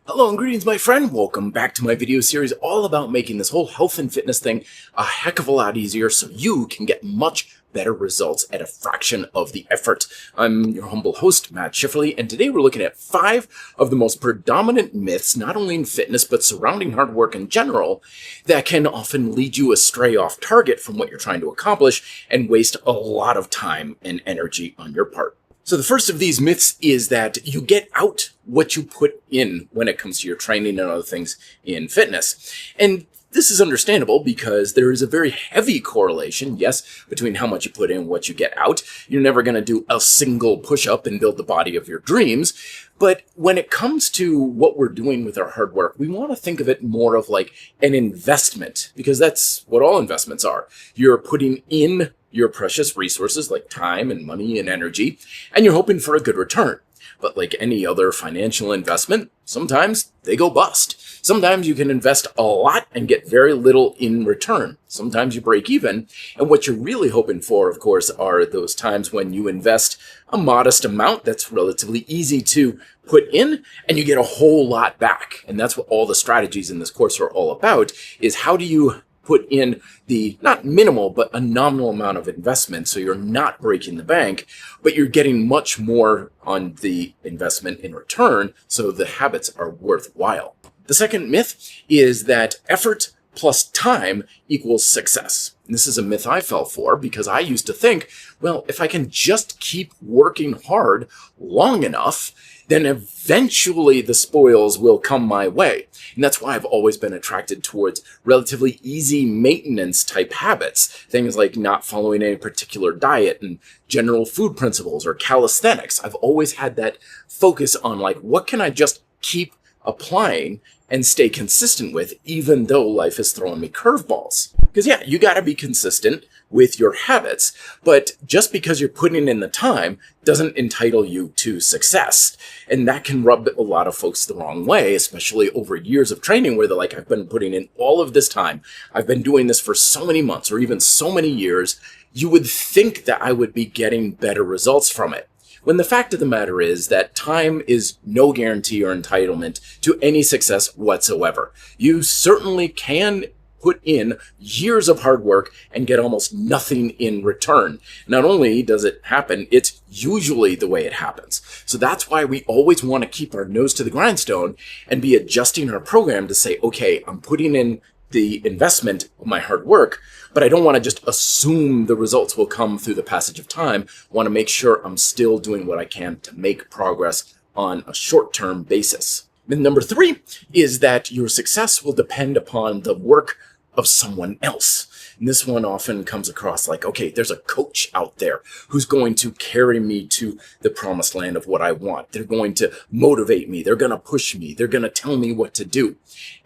Hello and greetings, my friend. Welcome back to my video series all about making this whole health and fitness thing a heck of a lot easier so you can get much better results at a fraction of the effort. I'm your humble host, Matt Schifferly, and today we're looking at 5 of the most predominant myths, not only in fitness but surrounding hard work in general, that can often lead you astray off target from what you're trying to accomplish and waste a lot of time and energy on your part. So the first of these myths is that you get out what you put in when it comes to your training and other things in fitness. And this is understandable because there is a very heavy correlation, yes, between how much you put in and what you get out. You're never going to do a single push-up and build the body of your dreams. But when it comes to what we're doing with our hard work, we want to think of it more of like an investment, because that's what all investments are. You're putting in your precious resources like time and money and energy, and you're hoping for a good return. But like any other financial investment, sometimes they go bust. Sometimes you can invest a lot and get very little in return. Sometimes you break even. And what you're really hoping for, of course, are those times when you invest a modest amount that's relatively easy to put in and you get a whole lot back. And that's what all the strategies in this course are all about, is how do you put in the, not minimal, but a nominal amount of investment so you're not breaking the bank, but you're getting much more on the investment in return, so the habits are worthwhile. The second myth is that effort plus time equals success. And this is a myth I fell for because I used to think, well, if I can just keep working hard long enough, then eventually the spoils will come my way. And that's why I've always been attracted towards relatively easy maintenance type habits. Things like not following any particular diet and general food principles or calisthenics. I've always had that focus on like, what can I just keep applying and stay consistent with, even though life is throwing me curveballs. Because yeah, you gotta be consistent with your habits, but just because you're putting in the time doesn't entitle you to success. And that can rub a lot of folks the wrong way, especially over years of training where they're like, I've been putting in all of this time. I've been doing this for so many months or even so many years. You would think that I would be getting better results from it. When the fact of the matter is that time is no guarantee or entitlement to any success whatsoever. You certainly can put in years of hard work and get almost nothing in return. Not only does it happen, it's usually the way it happens. So that's why we always want to keep our nose to the grindstone and be adjusting our program to say, okay, I'm putting in the investment of my hard work, but I don't want to just assume the results will come through the passage of time. I want to make sure I'm still doing what I can to make progress on a short-term basis. And number 3 is that your success will depend upon the work of someone else. And this one often comes across like, okay, there's a coach out there who's going to carry me to the promised land of what I want. They're going to motivate me. They're going to push me. They're going to tell me what to do.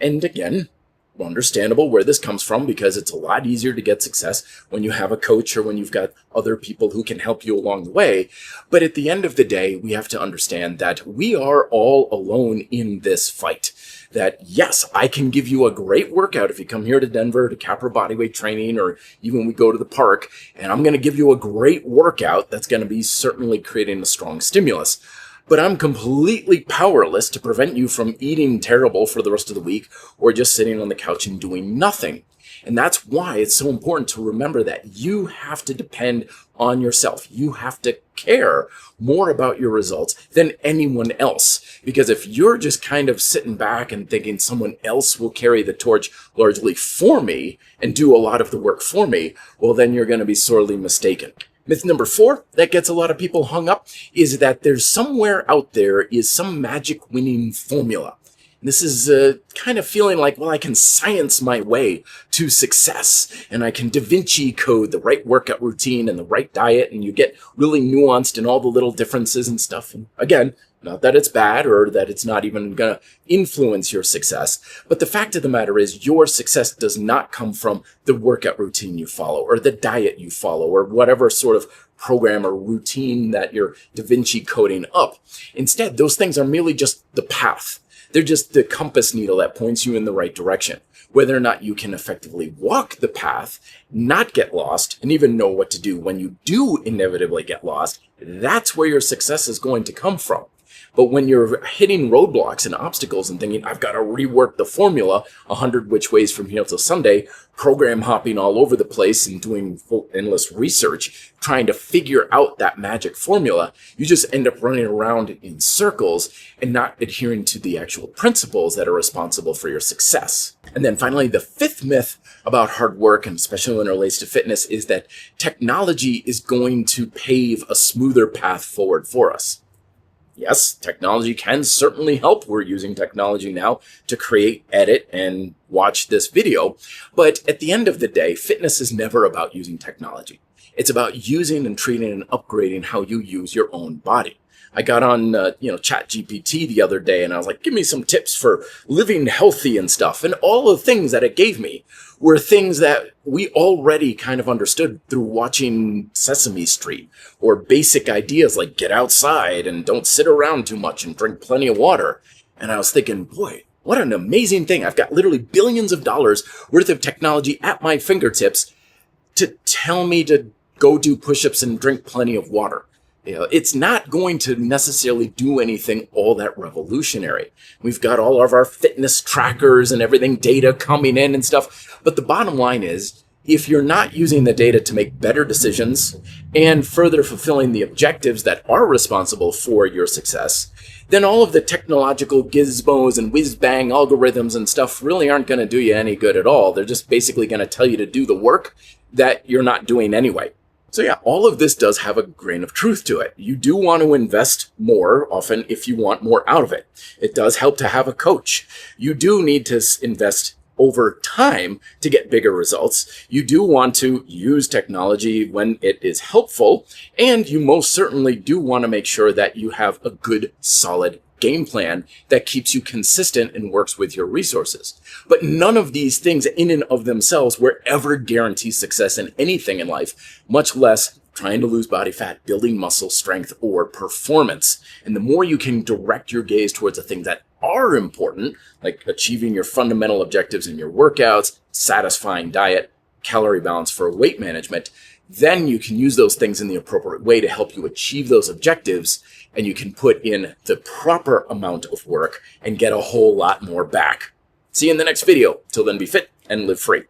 And again, understandable where this comes from, because it's a lot easier to get success when you have a coach or when you've got other people who can help you along the way. But at the end of the day, we have to understand that we are all alone in this fight. That yes, I can give you a great workout if you come here to Denver to Capra Bodyweight Training, or even we go to the park, and I'm going to give you a great workout that's going to be certainly creating a strong stimulus. But I'm completely powerless to prevent you from eating terrible for the rest of the week or just sitting on the couch and doing nothing. And that's why it's so important to remember that you have to depend on yourself. You have to care more about your results than anyone else. Because if you're just kind of sitting back and thinking someone else will carry the torch largely for me and do a lot of the work for me, well, then you're going to be sorely mistaken. Myth number 4 that gets a lot of people hung up is that there's somewhere out there is some magic winning formula. And this is kind of feeling like, well, I can science my way to success and I can Da Vinci code the right workout routine and the right diet, and you get really nuanced in all the little differences and stuff. And again, not that it's bad or that it's not even going to influence your success, but the fact of the matter is your success does not come from the workout routine you follow or the diet you follow or whatever sort of program or routine that you're Da Vinci coding up. Instead, those things are merely just the path. They're just the compass needle that points you in the right direction. Whether or not you can effectively walk the path, not get lost, and even know what to do when you do inevitably get lost, that's where your success is going to come from. But when you're hitting roadblocks and obstacles and thinking, I've got to rework the formula 100 which ways from here till Sunday, program hopping all over the place and doing endless research, trying to figure out that magic formula, you just end up running around in circles and not adhering to the actual principles that are responsible for your success. And then finally, the fifth myth about hard work, and especially when it relates to fitness, is that technology is going to pave a smoother path forward for us. Yes, technology can certainly help. We're using technology now to create, edit, and watch this video. But at the end of the day, fitness is never about using technology. It's about using and treating and upgrading how you use your own body. I got on, ChatGPT the other day, and I was like, give me some tips for living healthy and stuff. And all the things that it gave me were things that we already kind of understood through watching Sesame Street, or basic ideas like get outside and don't sit around too much and drink plenty of water. And I was thinking, boy, what an amazing thing. I've got literally billions of dollars worth of technology at my fingertips to tell me to go do push-ups and drink plenty of water. It's not going to necessarily do anything all that revolutionary. We've got all of our fitness trackers and everything, data coming in and stuff. But the bottom line is, if you're not using the data to make better decisions and further fulfilling the objectives that are responsible for your success, then all of the technological gizmos and whiz-bang algorithms and stuff really aren't going to do you any good at all. They're just basically going to tell you to do the work that you're not doing anyway. So yeah, all of this does have a grain of truth to it. You do want to invest more often if you want more out of it. It does help to have a coach. You do need to invest over time to get bigger results. You do want to use technology when it is helpful, and you most certainly do want to make sure that you have a good, solid game plan that keeps you consistent and works with your resources. But none of these things in and of themselves will ever guarantee success in anything in life, much less trying to lose body fat, building muscle strength, or performance. And the more you can direct your gaze towards the things that are important, like achieving your fundamental objectives in your workouts, satisfying diet, calorie balance for weight management, then you can use those things in the appropriate way to help you achieve those objectives, and you can put in the proper amount of work and get a whole lot more back. See you in the next video. Till then, be fit and live free.